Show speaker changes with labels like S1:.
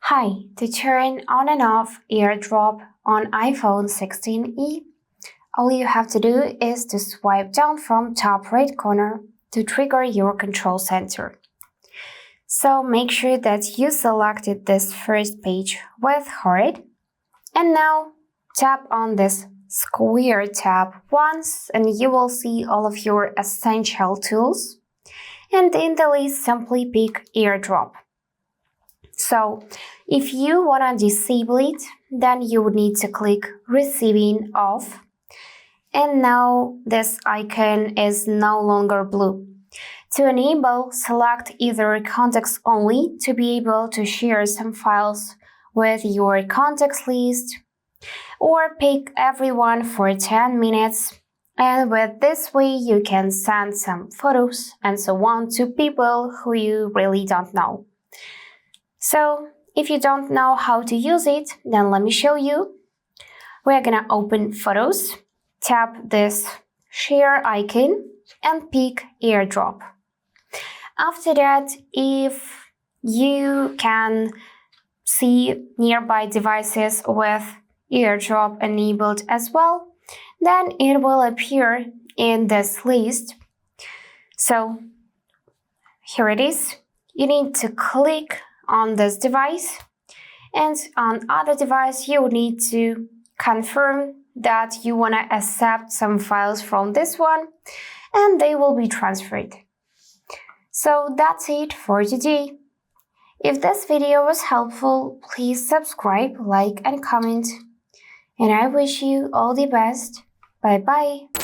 S1: Hi, to turn on and off AirDrop on iPhone 16e, all you have to do is to swipe down from top right corner to trigger your control center. So make sure that you selected this first page with Hard, and now tap on this square tab once and you will see all of your essential tools, and in the list simply pick AirDrop. So if you want to disable it, then you would need to click Receiving Off, and now this icon is no longer blue. To enable, select either Contacts Only to be able to share some files with your contacts list, or pick Everyone for 10 minutes, and with this way you can send some photos and so on to people who you really don't know. So if you don't know how to use it, then let me show you. We're gonna open Photos, tap this share icon and pick AirDrop. After that, if you can see nearby devices with AirDrop enabled as well, then it will appear in this list. So here it is. You need to click on this device, and on other device you need to confirm that you want to accept some files from this one, and they will be transferred. So that's it for today. If this video was helpful, please subscribe, like and comment, and I wish you all the best. Bye bye.